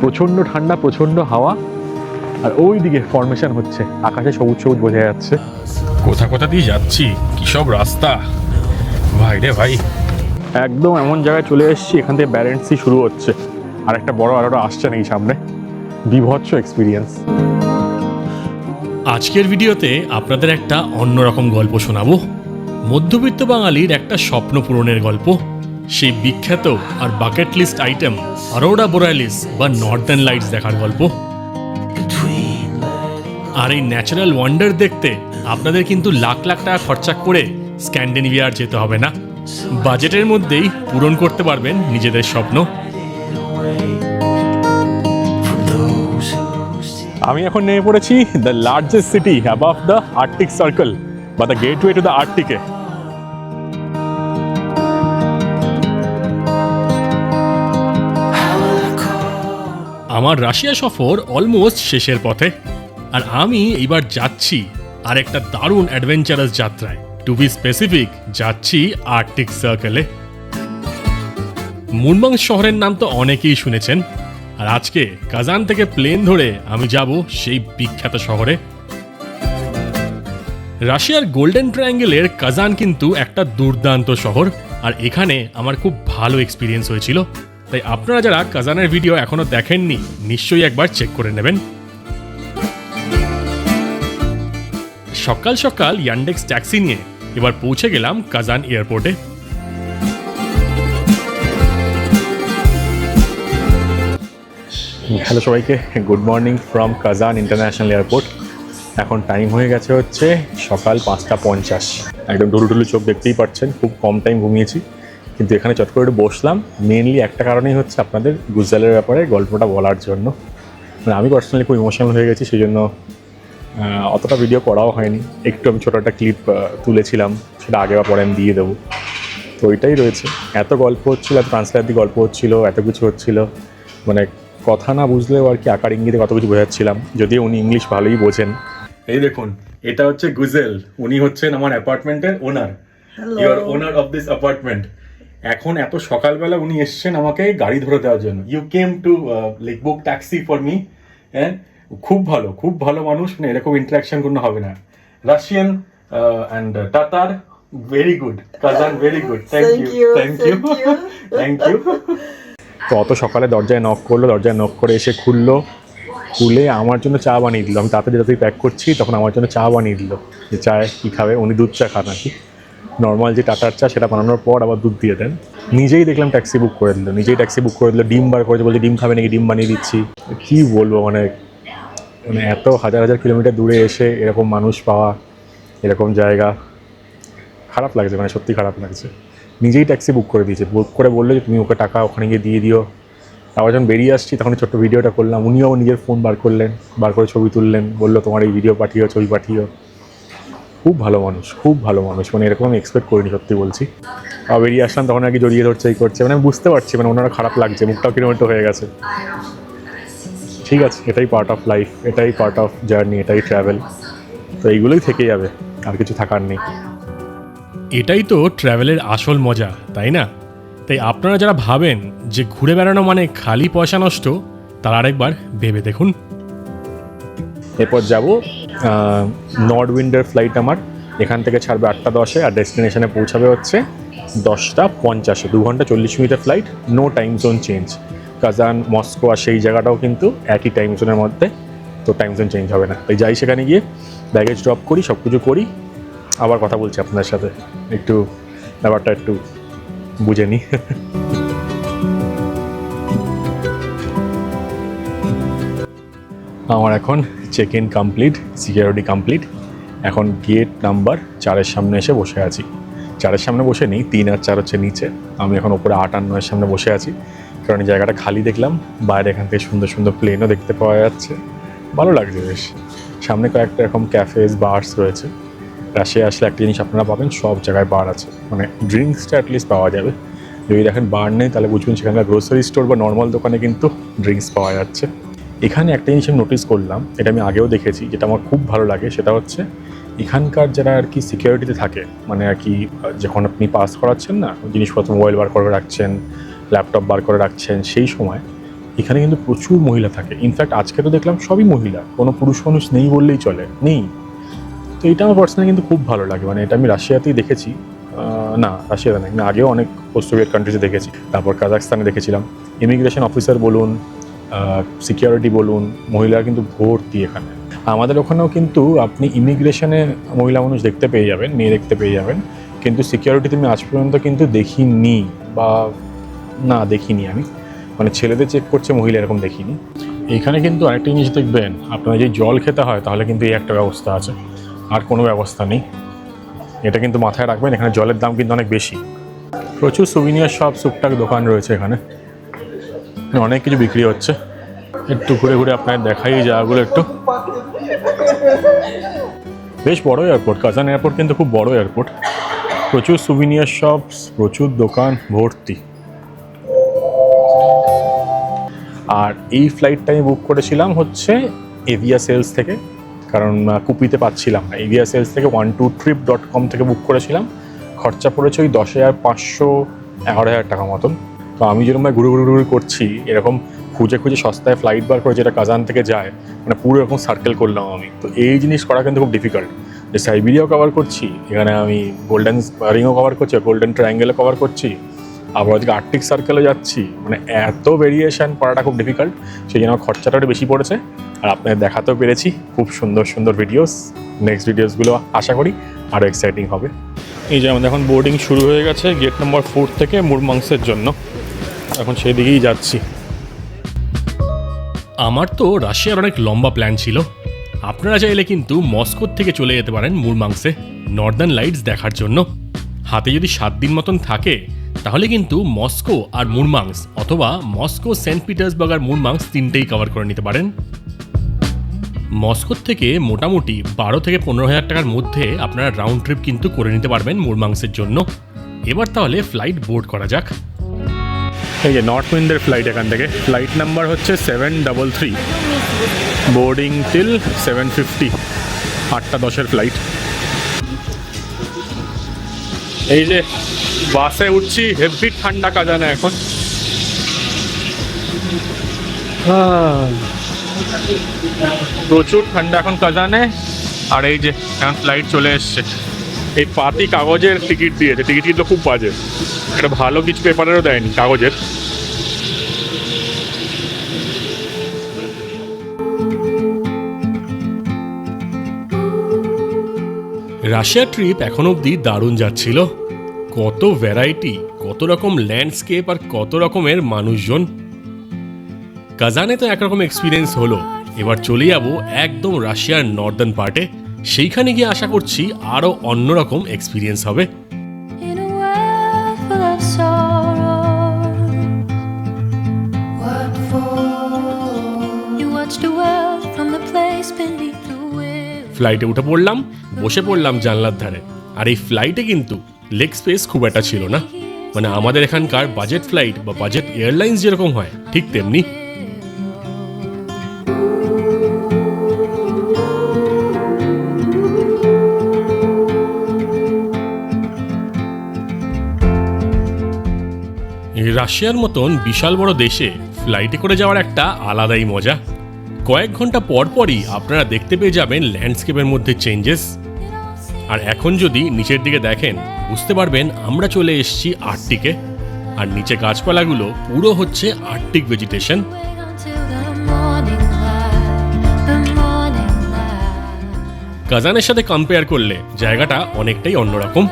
প্রচণ্ড ঠান্ডা, প্রচণ্ড হাওয়া, আর ওই দিকে ফরমেশন হচ্ছে, আকাশে সবুজ সবুজ বোঝা যাচ্ছে। কোথা কোথা দিয়ে যাচ্ছি, কি সব রাস্তা ভাই রে ভাই। একদম এমন জায়গায় চলে এসেছি, এখান থেকে ব্যারেন্সি শুরু হচ্ছে, আর একটা বড় আলোটা আসছে নাকি সামনে। বিভৎস এক্সপিরিয়েন্স। আজকের ভিডিওতে আপনাদের একটা অন্যরকম গল্প শোনাবো। মধ্যবিত্ত বাঙালির একটা স্বপ্ন পূরণের গল্প, সেই বিখ্যাত আর বাকেট লিস্ট আইটেম অরোরা বোরালিস বা নর্দার্ন লাইটস দেখার গল্প। আর এই ন্যাচারাল ওয়ান্ডার দেখতে আপনাদের কিন্তু লাখ লাখ টাকা খরচা করে স্ক্যান্ডিনেভিয়া আর যেতে হবে না, বাজেটের মধ্যেই পূরণ করতে পারবেন নিজেদের স্বপ্ন। আমি এখন নেমে পড়েছি the largest city above the Arctic circle বা দ্য গেটওয়ে টু দ্য আর্কটিকে। আমার রাশিয়া সফর অলমোস্ট শেষের পথে, আর আমি এইবার যাচ্ছি আর একটা দারুণ অ্যাডভেঞ্চারাস যাত্রায়। টু বি স্পেসিফিক, যাচ্ছি আর্কটিক সার্কেলে। মুরমাংস্ক শহরের নাম তো অনেকেই শুনেছেন, আর আজকে কাজান থেকে প্লেন ধরে আমি যাব সেই বিখ্যাত শহরে। রাশিয়ার গোল্ডেন ট্রায়াঙ্গেলের কাজান কিন্তু একটা দুর্দান্ত শহর, আর এখানে আমার খুব ভালো এক্সপিরিয়েন্স হয়েছিল। তাই আপনারা যারা কাজানের ভিডিও এখনো দেখেননি, নিশ্চয়ই একবার চেক করে নেবেন। সকাল সকাল ইয়ান্ডেক্স ট্যাক্সি নিয়ে এবার পৌঁছে গেলাম কাজান এয়ারপোর্টে। হ্যালো সবাইকে, good morning from Kazan international airport. এখন টাইম হয়ে গেছে হচ্ছে সকাল 5:50। একদম ঢুলুঢুলু চোখ, দেখতেই পাচ্ছেন, খুব কম টাইম ঘুমিয়েছি। কিন্তু এখানে চট করে একটু বসলাম মেনলি একটা কারণেই হচ্ছে আপনাদের গুজরালের ব্যাপারে গল্পটা বলার জন্য। মানে আমি পার্সোনালি খুব ইমোশনাল হয়ে গেছি, সেই জন্য অতটা ভিডিও করাও হয়নি। একটু আমি ছোটো একটা ক্লিপ তুলেছিলাম, সেটা আগে বা পরে আমি দিয়ে দেবো। তো ওইটাই রয়েছে। এত গল্প হচ্ছিলো, এত ট্রান্সলেট দিয়ে গল্প হচ্ছিলো, এত কিছু হচ্ছিলো, মানে কথা না বুঝলেও আর কি আকার ইঙ্গিতে কত কিছু বোঝাচ্ছিলাম, যদিও উনি ইংলিশ ভালোই বোঝেন। এই দেখুন, এটা হচ্ছে গুজেল, উনি হচ্ছেন আমার অ্যাপার্টমেন্টের owner. Your owner of this apartment. এখন এত সকালবেলা উনি এসছেন আমাকে গাড়ি ধরে দেওয়ার জন্য। You came to like book taxi for me. হ্যাঁ, খুব ভালো মানুষ, মানে এরকম ইন্টারাকশন কোনো হবে না। Russian and Tatar, very good. Kazan, very good. Thank you. তো অত সকালে দরজায় নক করলো, দরজায় নক করে এসে খুলে আমার জন্য চা বানিয়ে দিল। আমি তাড়াতাড়ি প্যাক করছি, তখন আমার জন্য চা বানিয়ে দিল। যে চায় কী খাবে, উনি দুধ চা খান নাকি, নর্মাল যে টাটার চা সেটা বানানোর পর আবার দুধ দিয়ে দেন। নিজেই দেখলাম ট্যাক্সি বুক করে দিল, ডিম বার করেছে, বলছে ডিম খাবে নাকি, ডিম বানিয়ে দিচ্ছি। কী বলবো, মানে এত হাজার কিলোমিটার দূরে এসে এরকম মানুষ পাওয়া, এরকম জায়গা, খারাপ লাগছে, মানে সত্যি খারাপ লাগছে। নিজেই ট্যাক্সি বুক করে দিয়েছে, বুক করে বললো যে তুমি ওকে টাকা ওখানে গিয়ে দিয়ে দিও। আবার যখন বেরিয়ে আসছি তখন ছোট্ট ভিডিওটা করলাম, উনিও নিজের ফোন বার করে ছবি তুললেন, বললো তোমার এই ভিডিও পাঠিও, ছবি পাঠিও। খুব ভালো মানুষ, মানে এরকম আমি এক্সপেক্ট করিনি, সত্যি বলছি। আবার বেরিয়ে আসলাম তখন আর কি জড়িয়ে ধরছে, এই করছে, মানে আমি বুঝতে পারছি মানে ওনারা খারাপ লাগছে, মুখটাও কিলোমিটার হয়ে গেছে। ঠিক আছে, এটাই পার্ট অফ লাইফ, এটাই পার্ট অফ জার্নি, এটাই ট্রাভেল। তো এইগুলোই থেকে যাবে, আর কিছু থাকার নেই। এটাই তো ট্রাভেলের আসল মজা, তাই না? তাই আপনারা যারা ভাবেন যে ঘুরে বেড়ানো মানে খালি পয়সা নষ্ট, তারা আরেকবার ভেবে দেখুন। এরপর যাব নর্থ উইন্ডের ফ্লাইট আমার এখান থেকে ছাড়বে 8:10-এ, আর ডেস্টিনেশনে পৌঁছাবে হচ্ছে 10:50-এ। 2 ঘন্টা 40 মিনিটের flight, no time zone change. Kazan, Moscow আর সেই জায়গাটাও কিন্তু একই টাইম জোনের মধ্যে, তো টাইম জোন চেঞ্জ হবে না। তাই যাই সেখানে গিয়ে ব্যাগেজ ড্রপ করি, সব কিছু করি, আবার কথা বলছি আপনাদের সাথে, একটু ব্যাপারটা একটু বুঝে নিই। আমার এখন check in complete, security complete. এখন গেট নাম্বার 4-এর সামনে এসে বসে আছি। 4-এর সামনে বসে নেই, 3 আর 4 হচ্ছে নিচে। আমি এখন ওপরে 8 আর 9-এর সামনে বসে আছি, কারণ এই জায়গাটা খালি দেখলাম। বাইরে এখান থেকে সুন্দর সুন্দর প্লেনও দেখতে পাওয়া যাচ্ছে, ভালো লাগছে বেশ। সামনে কয়েকটা এরকম ক্যাফেস, বার্স রয়েছে। রাশিয়া আসলে একটা জিনিস আপনারা পাবেন, সব জায়গায় বার আছে, মানে ড্রিঙ্কসটা অ্যাটলিস্ট পাওয়া যাবে। যদি দেখেন বার নেই, তাহলে বুঝবেন সেখানকার গ্রোসারি স্টোর বা নর্মাল দোকানে কিন্তু ড্রিঙ্কস পাওয়া যাচ্ছে। এখানে একটা জিনিস আমি নোটিস করলাম, এটা আমি আগেও দেখেছি, যেটা আমার খুব ভালো লাগে, সেটা হচ্ছে এখানকার যারা আর কি সিকিউরিটিতে থাকে, মানে আর কি যখন আপনি পাস করাচ্ছেন না, জিনিসপত্র মোবাইল বার করে রাখছেন, ল্যাপটপ বার করে রাখছেন, সেই সময় এখানে কিন্তু প্রচুর মহিলা থাকে। ইনফ্যাক্ট আজকে তো দেখলাম সবই মহিলা, কোনো পুরুষ মানুষ নেই বললেই চলে, নেই। তো এটা আমার পার্সোনালি কিন্তু খুব ভালো লাগে, মানে এটা আমি রাশিয়াতেই দেখেছি, না রাশিয়াতে না, আমি আগেও অনেক পোস্ট সোভিয়েত কান্ট্রিজে দেখেছি, তারপর কাজাখস্তানে দেখেছিলাম। ইমিগ্রেশন অফিসার বলুন, সিকিউরিটি বলুন, মহিলারা কিন্তু ভর্তি এখানে। আমাদের ওখানেও কিন্তু আপনি ইমিগ্রেশনে মহিলা মানুষ দেখতে পেয়ে যাবেন, মেয়ে দেখতে পেয়ে যাবেন, কিন্তু সিকিউরিটিতে আমি আজ পর্যন্ত কিন্তু দেখিনি, বা না দেখিনি আমি, মানে ছেলেদের চেক করছে, মহিলা এরকম দেখিনি। এখানে কিন্তু আরেকটা জিনিস দেখবেন, আপনার যদি জল খেতে হয় তাহলে কিন্তু এই একটা ব্যবস্থা আছে, আর কোনো ব্যবস্থা নেই। এটা কিন্তু মাথায় রাখবেন, এখানে জলের দাম কিন্তু অনেক বেশি। প্রচুর সুভিনিয়ার শপ, টুকটাক দোকান রয়েছে এখানে, অনেক কিছু বিক্রি হচ্ছে। একটু ঘুরে ঘুরে আপনার দেখাই জায়গাগুলো একটু। বেশ বড় এয়ারপোর্ট, কাজান এয়ারপোর্ট কিন্তু খুব বড় এয়ারপোর্ট, প্রচুর সুভিনিয়ার শপস, প্রচুর দোকান ভর্তি। আর এই ফ্লাইটটা আমি বুক করেছিলাম হচ্ছে এভিয়া সেলস থেকে, কারণ কুপিতে পাচ্ছিলাম না। এভিয়া সেলস থেকে 12trip.com থেকে বুক করেছিলাম। খরচা পড়েছে ওই 10,500 11,000 টাকা মতন। তো আমি যেরকম ঘুরে ঘুরে ঘুরে করছি, এরকম খুঁজে খুঁজে সস্তায় ফ্লাইট বার করে যেটা কাজান থেকে যায়, মানে পুরো এরকম সার্কেল করলাম আমি। তো এই জিনিস করা কিন্তু খুব ডিফিকাল্ট, যে সাইবেরিয়াও কভার করছি, এখানে আমি গোল্ডেন রিংও কভার করছি, গোল্ডেন ট্রায়াঙ্গেলও কভার করছি, আবার ওদিকে আর্কটিক সার্কেলে যাচ্ছি, মানে এত ভেরিয়েশন করাটা খুব ডিফিকাল্ট। সেই জন্য খরচাটা একটু বেশি পড়েছে। আর আপনাদের দেখাতেও পেরেছি খুব সুন্দর সুন্দর ভিডিওস। নেক্সট ভিডিওসগুলো আশা করি আরও এক্সাইটিং হবে। এই যে আমাদের এখন বোর্ডিং শুরু হয়ে গেছে গেট নম্বর 4 থেকে মুরমাংসের জন্য, এখন সেই দিকেই যাচ্ছি। আমার তো রাশিয়ার অনেক লম্বা প্ল্যান ছিল। আপনারা চাইলে কিন্তু মস্কোর থেকে চলে যেতে পারেন মুরমাংসে নর্দার্ন লাইটস দেখার জন্য। হাতে যদি 7 দিন মতন থাকে তাহলে কিন্তু মস্কো আর মুরমাংস, অথবা মস্কো, সেন্ট পিটার্সবার্গ আর মুরমাংস তিনটেই কভার করে নিতে পারেন। মস্কোর থেকে মোটামুটি 12 থেকে 15,000 টাকার মধ্যে আপনারা রাউন্ড ট্রিপ কিন্তু করে নিতে পারবেন মুরমাংসের জন্য। এবার তাহলে ফ্লাইট বোর্ড করা যাক। এই যে নর্থ উইন্ডের ফ্লাইট, এখান থেকে ফ্লাইট নাম্বার হচ্ছে 733, বোর্ডিং টিল 7:50, 8:10 ফ্লাইট। এই যে বাসে উঠছি, হেভি ঠান্ডা কাজানে এখন। প্রচুর ঠান্ডা এখন কাজানে। আর এই যে এখন ফ্লাইট চলে এসছে, এই পাতি কাগজের টিকিট দিয়েছে, টিকিট কিন্তু খুব বাজে, একটা ভালো কিছু পেপারেরও দেয়নি, কাগজের। রাশিয়া ট্রিপ এখন অবধি দারুণ যাচ্ছিল। কত ভ্যারাইটি, কত রকম ল্যান্ডস্কেপ আর কত রকমের মানুষজন। কাজানে তো একরকম এক্সপিরিয়েন্স হলো, এবার চলে যাবো একদম রাশিয়ার নর্দার্ন পার্টে। সেইখানে গিয়ে আশা করছি আরও অন্যরকম এক্সপিরিয়েন্স হবে। In a world full of sorrow, what for? You watch the world from the place beneath the wheel. ফ্লাইটে উঠে পড়লাম, বসে পড়লাম জানলার ধারে। আর এই ফ্লাইটে কিন্তু লেগ স্পেস খুব একটা ছিল না, মানে আমাদের এখানকার বাজেট ফ্লাইট বা বাজেট এয়ারলাইন্স যেরকম হয় ঠিক তেমনি। রাশিয়ার মতন বিশাল বড় দেশে ফ্লাইটে করে যাওয়ার একটা আলাদাই মজা। কয়েক ঘন্টা পর পরই আপনারা দেখতে পেয়ে যাবেন ল্যান্ডস্কেপের মধ্যে চেঞ্জেস। আর এখন যদি নিচের দিকে দেখেন বুঝতে পারবেন আমরা চলে এসেছি আর্কটিকে। আর নিচে গাছপালাগুলো পুরো হচ্ছে Arctic vegetation. Wait until the morning light, the morning light. কাজানের সাথে কম্পেয়ার করলে জায়গাটা অনেকটাই অন্যরকম।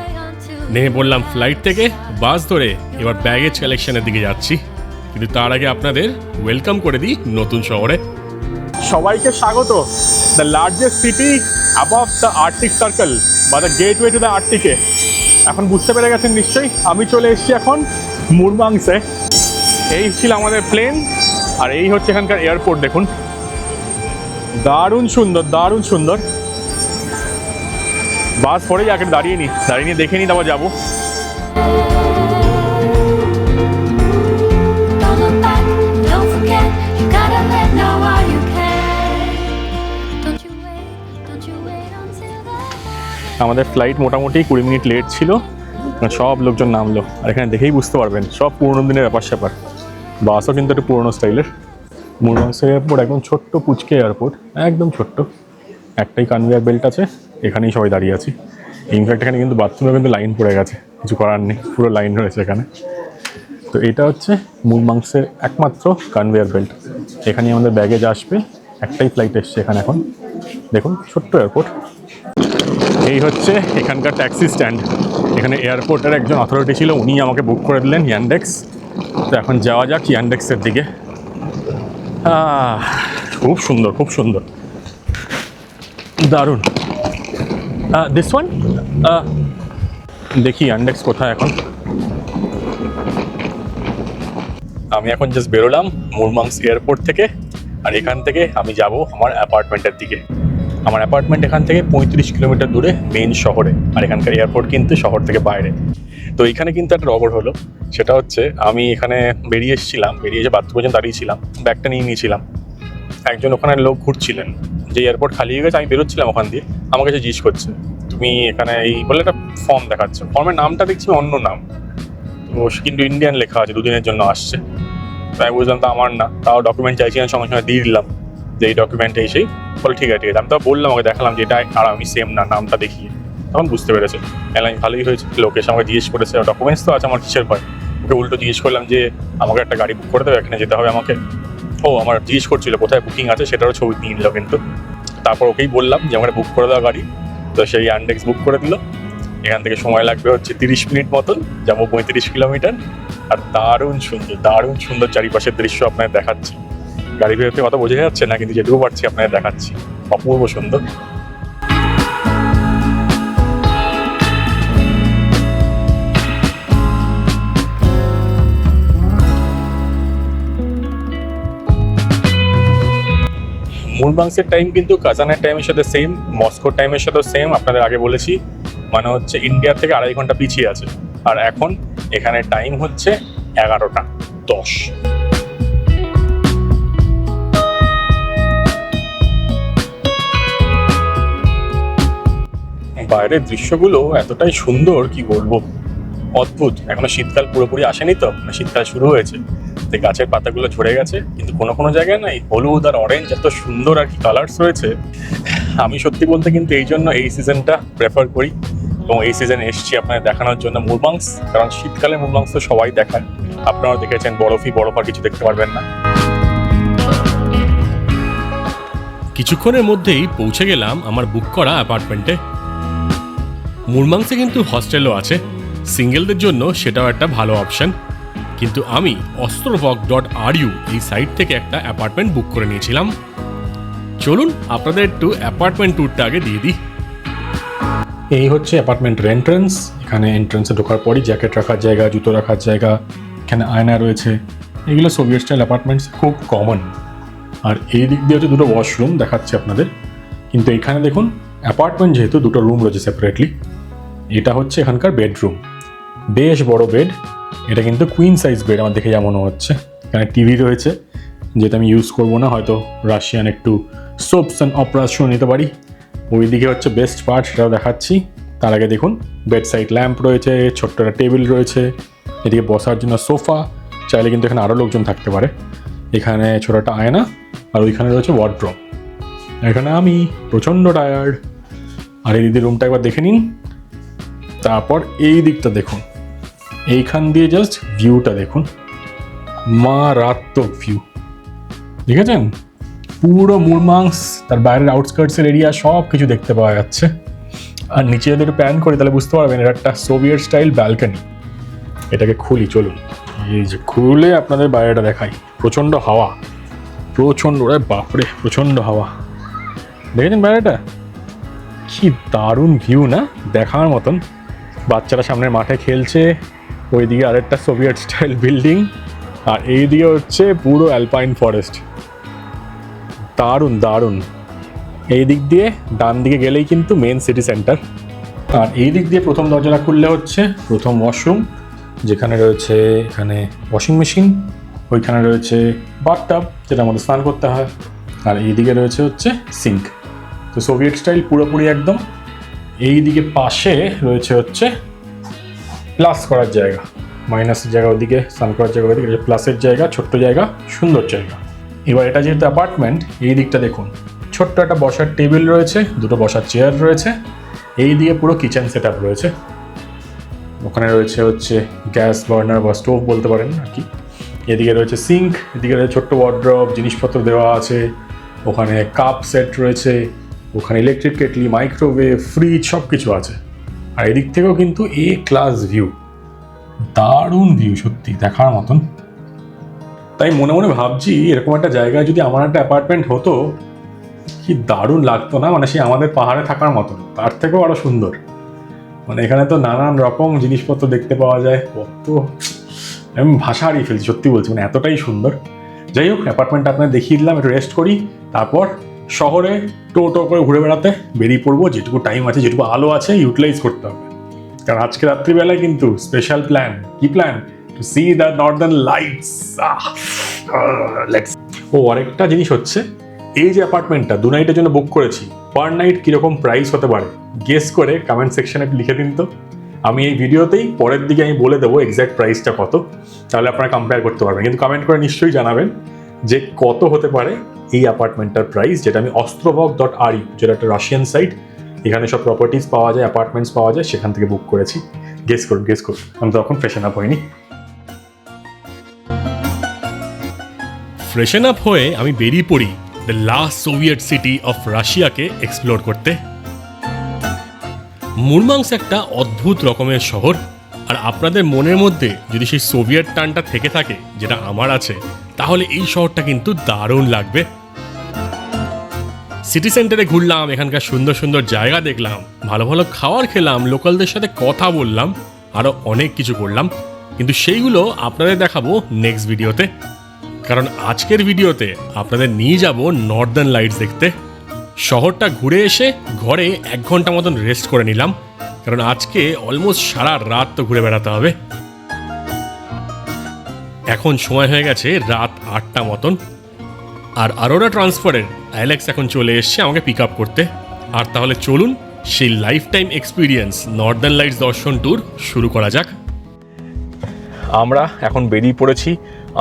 নেমে পড়লাম ফ্লাইট থেকে, বাস ধরে এবার ব্যাগেজ কালেকশনের দিকে যাচ্ছি। কিন্তু তার আগে আপনাদের ওয়েলকাম করে দিই নতুন শহরে। সবাইকে স্বাগত the largest city above the Arctic circle বা দ্য গেটওয়ে টু দ্য আর্কটিকে। এখন বুঝতে পেরে গেছেন নিশ্চয়ই, আমি চলে এসেছি এখন মুরমাংসে। এই ছিল আমাদের প্লেন, আর এই হচ্ছে এখানকার এয়ারপোর্ট। দেখুন দারুণ সুন্দর, দারুণ সুন্দর। বাস পরেই আগে দাঁড়িয়ে নিয়ে দেখে নিই, তারপর যাবো। Don't look back, don't forget, you gotta let know while you can. Don't you wait until the আমাদের ফ্লাইট মোটামুটি 20 মিনিট লেট ছিল, সব লোকজন নামলো। আর এখানে দেখেই বুঝতে পারবেন সব পুরোনো দিনের ব্যাপার স্যাপার। বাসও কিন্তু একটু পুরোনো স্টাইলের। মুরমাংসা এয়ারপোর্ট একদম ছোট্ট পুচকে এয়ারপোর্ট, একদম ছোট্ট, একটাই কনভেয়ার বেল্ট আছে, এখানেই সবাই দাঁড়িয়ে আছি। ইনফ্যাক্ট এখানে কিন্তু বাথরুমে কিন্তু লাইন পড়ে গেছে, কিছু করার নেই, পুরো লাইন রয়েছে এখানে। তো এটা হচ্ছে মুরমাংসের একমাত্র কনভেয়ার বেল্ট, এখানে আমাদের ব্যাগেজ আসবে। একটাই ফ্লাইট এসছে এখানে এখন, দেখুন ছোট্ট এয়ারপোর্ট। এই হচ্ছে এখানকার ট্যাক্সি স্ট্যান্ড। এখানে এয়ারপোর্টের একজন অথরিটি ছিল, উনি আমাকে বুক করে দিলেন ইয়ান্ডেক্স। তো এখন যাওয়া যাক ইয়ান্ডেক্সের দিকে। খুব সুন্দর, খুব সুন্দর, দারুণ। দিস ওয়ান, দেখি ইয়ান্ডেক্স কোথায় এখন। আমি এখন জাস্ট বেরোলাম মুরমাংস এয়ারপোর্ট থেকে, আর এখান থেকে আমি যাব আমার অ্যাপার্টমেন্টের দিকে। আমার অ্যাপার্টমেন্ট এখান থেকে 35 কিলোমিটার দূরে মেইন শহরে, আর এখানকার এয়ারপোর্ট কিন্তু শহর থেকে বাইরে। তো এখানে কিন্তু একটা রগড় হলো, সেটা হচ্ছে আমি এখানে বেরিয়ে এসেছিলাম, বেরিয়ে এসে বাথরুম পর্যন্ত দাঁড়িয়েছিলাম, ব্যাগটা নিয়ে নিয়েছিলাম। একজন ওখানে লোক ঘুরছিলেন, যে এয়ারপোর্ট খালি হয়ে গেছে, আমি বেরোচ্ছিলাম ওখান দিয়ে, আমার কাছে জিজ্ঞেস করছে তুমি এখানে এই বলে একটা ফর্ম দেখাচ্ছে, ফর্মের নামটা দেখছি অন্য নাম, তো কিন্তু ইন্ডিয়ান লেখা আছে, 2 দিনের জন্য আসছে। তাই বুঝলাম তো আমার না, তাও ডকুমেন্ট চাইছিলাম, সঙ্গে সঙ্গে দিয়ে দিলাম যে এই ডকুমেন্ট এসেই। বলে ঠিক আছে ঠিক আছে, আমি তো বললাম, আমাকে দেখালাম যে এটা আর আমি সেম না, নামটা দেখিয়ে তখন বুঝতে পেরেছে। এলাইন ভালোই হয়েছে, লোক এসে আমাকে জিজ্ঞেস করেছে ডকুমেন্টস তো আছে, আমার কিসের ভয়। ওকে উল্টো জিজ্ঞেস করলাম যে আমাকে একটা গাড়ি বুক করে দেবে, এখানে যেতে হবে আমাকে। ও আমার জিজ্ঞেস করছিল কোথায় বুকিং আছে, সেটারও ছবি নিয়ে নিল কিন্তু। তারপর ওকেই বললাম যে আমাকে বুক করে দেওয়া গাড়ি, তো সেই ইয়ান্ডেক্স বুক করে দিল। এখান থেকে সময় লাগবে হচ্ছে 30 মিনিট মতন, যাবো 35 কিলোমিটার। আর দারুণ সুন্দর, দারুণ সুন্দর চারিপাশের দৃশ্য আপনাদের দেখাচ্ছি। গাড়ি বেরোতে কত বোঝা যাচ্ছে না, কিন্তু যেটুকু পারছি আপনাদের দেখাচ্ছি, অপূর্ব সুন্দর। মুরমাংসের টাইম কিন্তু কাজানের টাইমের সাথে সেম, মস্কোর টাইমের সাথেও সেম, আপনাদের আগে বলেছি। মানে হচ্ছে ইন্ডিয়ার থেকে 2.5 ঘন্টা পিছিয়ে আছে। আর এখন এখানে টাইম হচ্ছে 11:10। বাইরের দৃশ্যগুলো এতটাই সুন্দর, কি বলবো, অদ্ভুত। এখনো শীতকাল পুরোপুরি আসেনি, তো শীতকাল শুরু হয়েছে, তো গাছের পাতাগুলো ঝরে গেছে, কিন্তু কোনো কোনো জায়গায় নাই হলুদ আর অরেঞ্জ এত সুন্দর আর কি কালার্স রয়েছে। আমি সত্যি বলতে কিন্তু এই জন্য এই সিজনটা প্রেফার করি, এবং এই সিজনে এসেছি আপনাদের দেখানোর জন্য মুরমাংস। কারণ শীতকালে মুরমাংস তো সবাই দেখায়, আপনারা দেখেছেন, বরফ আর কিছু দেখতে পারবেন না। কিছুক্ষণের মধ্যেই পৌঁছে গেলাম আমার বুক করা অ্যাপার্টমেন্টে। মুরমাংসে কিন্তু হস্টেলও আছে, সিঙ্গেলদের জন্য সেটাও একটা ভালো অপশন। কিন্তু আমি ostrovok.ru এই সাইট থেকে একটা অ্যাপার্টমেন্ট বুক করে নিয়েছিলাম। চলুন আপনাদের একটু অ্যাপার্টমেন্ট ট্যুরটা আগে দিয়ে দিই। এই হচ্ছে অ্যাপার্টমেন্টের এন্ট্রান্স। এখানে এন্ট্রান্সে ঢোকার পরই জ্যাকেট রাখার জায়গা, জুতো রাখার জায়গা, এখানে আয়না রয়েছে। এগুলো সোভিয়েত স্টাইল অ্যাপার্টমেন্টস, খুব কমন। আর এই দিক দিয়ে হচ্ছে 2টো ওয়াশরুম দেখাচ্ছে আপনাদের। কিন্তু এখানে দেখুন, অ্যাপার্টমেন্ট যেহেতু 2টো রুম রয়েছে সেপারেটলি, এটা হচ্ছে এখানকার বেডরুম। বেশ বড় বেড, এটা কিন্তু কুইন সাইজ বেড আমার দেখে যা মনে হচ্ছে। এখানে টিভি রয়েছে, যেটা আমি ইউজ করবো না, হয়তো রাশিয়ান একটু সোপস অ্যান্ড অপারাস শুনে নিতে পারি। ওইদিকে হচ্ছে বেস্ট পার্ট, সেটাও দেখাচ্ছি। তার আগে দেখুন, বেড সাইড ল্যাম্প রয়েছে, ছোট্ট একটা টেবিল রয়েছে, এদিকে বসার জন্য সোফা, চাইলে কিন্তু এখানে আরও লোকজন থাকতে পারে। এখানে ছোটো একটা আয়না, আর ওইখানে রয়েছে ওয়ার্ড্রপ। এখানে আমি প্রচণ্ড টায়ার্ড। আর এই দিদি রুমটা একবার দেখে নিন। তারপর এই দিকটা দেখুন, এইখান দিয়ে জাস্ট ভিউটা দেখুন, মারাত্মক ভিউ, দেখেছেন? পুরো মুরমাংস, তার বাইরের আউটস্কার্টসের এরিয়া সব কিছু দেখতে পাওয়া যাচ্ছে। আর নিচে যদি একটু প্যান করি তাহলে বুঝতে পারবেন এটা একটা সোভিয়েত স্টাইল ব্যালকনি। এটাকে খুলি, চলুন, এই যে খুলে আপনাদের বাইরেটা দেখাই। প্রচণ্ড হাওয়া, প্রচণ্ড, ওরে বাপরে, প্রচণ্ড হাওয়া। দেখেছেন বাইরেটা? কি দারুণ ভিউ না, দেখার মতন। বাচ্চারা সামনের মাঠে খেলছে, ওইদিকে আরেকটা সোভিয়েত স্টাইল বিল্ডিং, আর এইদিকে হচ্ছে পুরো অ্যালপাইন ফরেস্ট। দারুণ দারুণ। এই দিক দিয়ে ডান দিকে গেলেই কিন্তু মেন সিটি সেন্টার। আর এই দিক দিয়ে প্রথম দরজাটা খুললে হচ্ছে প্রথম ওয়াশরুম, যেখানে রয়েছে এখানে ওয়াশিং মেশিন, ওইখানে রয়েছে বাথটাব, যেটা আমাদের স্নান করতে হয়, আর এইদিকে রয়েছে হচ্ছে সিঙ্ক। তো সোভিয়েত স্টাইল পুরোপুরি একদম। এই দিকে পাশে রয়েছে হচ্ছে প্লাস করার জায়গা, মাইনাসের জায়গা ওদিকে, স্নান করার জায়গা ওদিকে, প্লাসের জায়গা, ছোট্ট জায়গা, সুন্দর জায়গা। এবার এটা যেহেতু অ্যাপার্টমেন্ট, এই দিকটা দেখুন, ছোট্ট একটা বসার টেবিল রয়েছে, দুটো বসার চেয়ার রয়েছে, এই দিকে পুরো কিচেন সেট আপ রয়েছে। ওখানে রয়েছে হচ্ছে গ্যাস বার্নার বা স্টোভ বলতে পারেন আর কি। এদিকে রয়েছে সিঙ্ক, এদিকে রয়েছে ছোট্ট ওয়ার্ড্রপ, জিনিসপত্র দেওয়া আছে, ওখানে কাপ সেট রয়েছে, ওখানে ইলেকট্রিক কেটলি, মাইক্রোওয়েভ, ফ্রিজ সব কিছু আছে। আর এদিক থেকেও কিন্তু এ ক্লাস ভিউ, দারুণ ভিউ, সত্যি দেখার মতন। তাই মনে মনে ভাবছি এরকম একটা জায়গায় যদি আমার একটা অ্যাপার্টমেন্ট হতো কি দারুণ লাগতো না, মানে সেই আমাদের পাহাড়ে থাকার মতন, তার থেকেও আরও সুন্দর। মানে এখানে তো নানান রকম জিনিসপত্র দেখতে পাওয়া যায়, কত আমি ভাষা হারিয়ে ফেলছি, সত্যি বলছি, মানে এতটাই সুন্দর। যাই হোক, অ্যাপার্টমেন্টটা আপনাদের দেখিয়ে দিলাম, একটু রেস্ট করি, তারপর শহরে টো করে ঘুরে বেড়াতে বেরিয়ে পড়বো। যেটুকু টাইম আছে, যেটুকু আলো আছে, ইউটিলাইজ করতে হবে। কারণ আজকে রাত্রিবেলায় কিন্তু স্পেশাল প্ল্যান। কি plan? To see the northern lights. ও আরেকটা জিনিস হচ্ছে, এই যে অ্যাপার্টমেন্টটা 2 নাইটের জন্য বুক করেছি, পার নাইট কীরকম প্রাইস হতে পারে গেস করে কমেন্ট সেকশনে লিখে দিন তো। আমি এই ভিডিওতেই পরের দিকে আমি বলে দেবো এক্স্যাক্ট প্রাইসটা কত, তাহলে আপনারা কম্পেয়ার করতে পারবেন। কিন্তু কমেন্ট করে নিশ্চয়ই জানাবেন যে কত হতে পারে এই অ্যাপার্টমেন্টটার প্রাইস, যেটা আমি ostrovok.ru, যেটা একটা রাশিয়ান সাইট, এখানে সব প্রপার্টিজ পাওয়া যায়, অ্যাপার্টমেন্টস পাওয়া যায়, সেখান থেকে বুক করেছি। গেস করুন। আমি তো এখন ফ্রেশন আপ হয়নি। ফ্রেশন আপ হয়ে আমি বেরিয়ে পড়ি the last Soviet city of রাশিয়াকে এক্সপ্লোর করতে। মুরমাংস একটা অদ্ভুত রকমের শহর, আর আপনাদের মনের মধ্যে যদি সেই সোভিয়েত টানটা থেকে থাকে, যেটা আমার আছে, তাহলে এই শহরটা কিন্তু দারুণ লাগবে। সিটি সেন্টারে ঘুরলাম, এখানকার সুন্দর সুন্দর জায়গা দেখলাম, ভালো ভালো খাবার খেলাম, লোকালদের সাথে কথা বললাম, আরও অনেক কিছু করলাম। কিন্তু সেইগুলো আপনাদের দেখাবো নেক্সট ভিডিওতে, কারণ আজকের ভিডিওতে আপনাদের নিয়ে যাব নর্দার্ন লাইটস দেখতে। শহরটা ঘুরে এসে ঘরে 1 ঘন্টা মতন রেস্ট করে নিলাম, কারণ আজকে অলমোস্ট সারা রাত তো ঘুরে বেড়াতে হবে। এখন সময় হয়ে গেছে রাত 8টা মতন, আর আরোরা ট্রান্সফারের অ্যালেক্স এখন চলে এসছে আমাকে পিক আপ করতে। আর তাহলে চলুন সেই life time experience Northern lights দর্শন ট্যুর শুরু করা যাক। আমরা এখন বেরিয়ে পড়েছি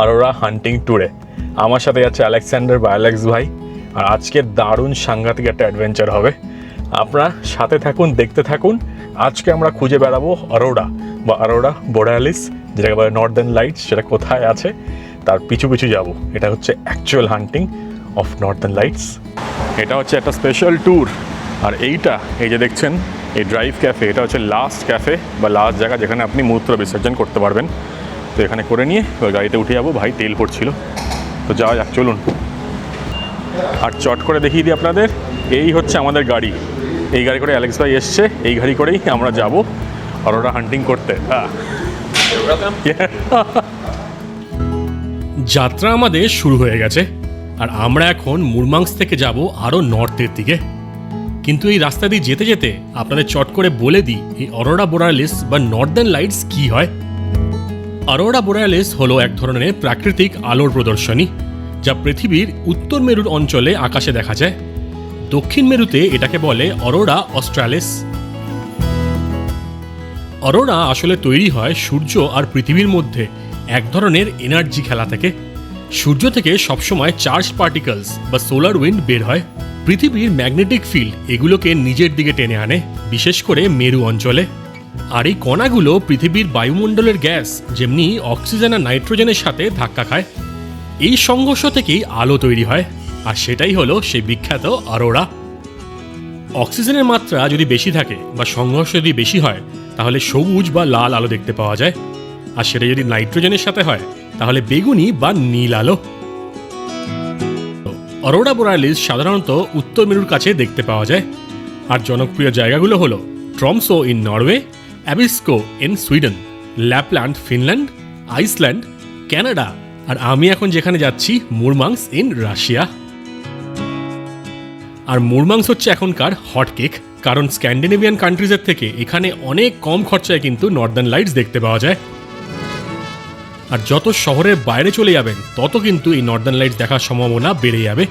আরোরা হান্টিং ট্যুরে। আমার সাথে যাচ্ছে আলেকজান্ডার বা অ্যালেক্স ভাই, আর আজকে দারুণ সাংঘাতিক একটা অ্যাডভেঞ্চার হবে। আপনারা সাথে থাকুন, দেখতে থাকুন। আজকে আমরা খুঁজে বেড়াবো আরোরা বা আরোরা বোরেয়ালিস, যেটাকে বলে নর্দার্ন লাইটস, সেটা কোথায় আছে তার পিছু পিছু যাব। এটা হচ্ছে actual hunting of Northern lights. এটা হচ্ছে একটা স্পেশাল ট্যুর। আর এইটা, এই যে দেখছেন এই ড্রাইভ ক্যাফে, এটা হচ্ছে লাস্ট ক্যাফে বা লাস্ট জায়গা যেখানে আপনি মূত্র বিসর্জন করতে পারবেন। তো এখানে করে নিয়ে ওই গাড়িতে উঠে যাবো। ভাই তেল ভরছিল, তো যাওয়া যাক, চলুন। আর চট করে দেখিয়ে দিই আপনাদের, এই হচ্ছে আমাদের গাড়ি। এই গাড়ি করে অ্যালেক্স ভাই এসছে, এই গাড়ি করেই আমরা যাব অরোরা হান্টিং করতে। যাত্রা আমাদের শুরু হয়ে গেছে, আর আমরা এখন মুরমাংস থেকে যাব আরও নর্থের দিকে। কিন্তু এই রাস্তা দিয়ে যেতে যেতে আপনাদের চট করে বলে দিই এই অরোরা বোরেয়ালিস বা নর্দার্ন লাইটস কি হয়। অরোরা বোরেয়ালিস হলো এক ধরনের প্রাকৃতিক আলোর প্রদর্শনী, যা পৃথিবীর উত্তর মেরুর অঞ্চলে আকাশে দেখা যায়। দক্ষিণ মেরুতে এটাকে বলে অরোরা অস্ট্রালিস। অরোরা আসলে তৈরি হয় সূর্য আর পৃথিবীর মধ্যে এক ধরনের এনার্জি খেলা থেকে। সূর্য থেকে সবসময় চার্জ পার্টিকেলস বা সোলার উইন্ড বের হয়। পৃথিবীর ম্যাগনেটিক ফিল্ড এগুলোকে নিজের দিকে টেনে আনে, বিশেষ করে মেরু অঞ্চলে। আর এই কণাগুলো পৃথিবীর বায়ুমণ্ডলের গ্যাস যেমনি অক্সিজেন আর নাইট্রোজেনের সাথে ধাক্কা খায়। এই সংঘর্ষ থেকেই আলো তৈরি হয়, আর সেটাই হলো সেই বিখ্যাত অরোরা। অক্সিজেনের মাত্রা যদি বেশি থাকে বা সংঘর্ষ যদি বেশি হয়, তাহলে সবুজ বা লাল আলো দেখতে পাওয়া যায়। আর সেটা যদি নাইট্রোজেনের সাথে হয়, তাহলে বেগুনি বা নীল আলো। অরোরা বোরেয়ালিস সাধারণত উত্তর মেরুর কাছে দেখতে পাওয়া যায়। আর জনপ্রিয় জায়গাগুলো হলো Tromso in Norway, Abisko in Sweden, Lapland Finland, Iceland, Canada, আর আমি এখন যেখানে যাচ্ছি মুরমাংস ইন রাশিয়া। আর মুরমাংস হচ্ছে এখনকার হট কেক, কারণ স্ক্যান্ডিনেভিয়ান কান্ট্রিজের থেকে এখানে অনেক কম খরচায় কিন্তু নর্দার্ন লাইটস দেখতে পাওয়া যায়। আর যত শহরের বাইরে চলে যাবেন, তত কিন্তু এই নর্দার্ন লাইটস দেখার সম্ভাবনা বেড়ে যাবে।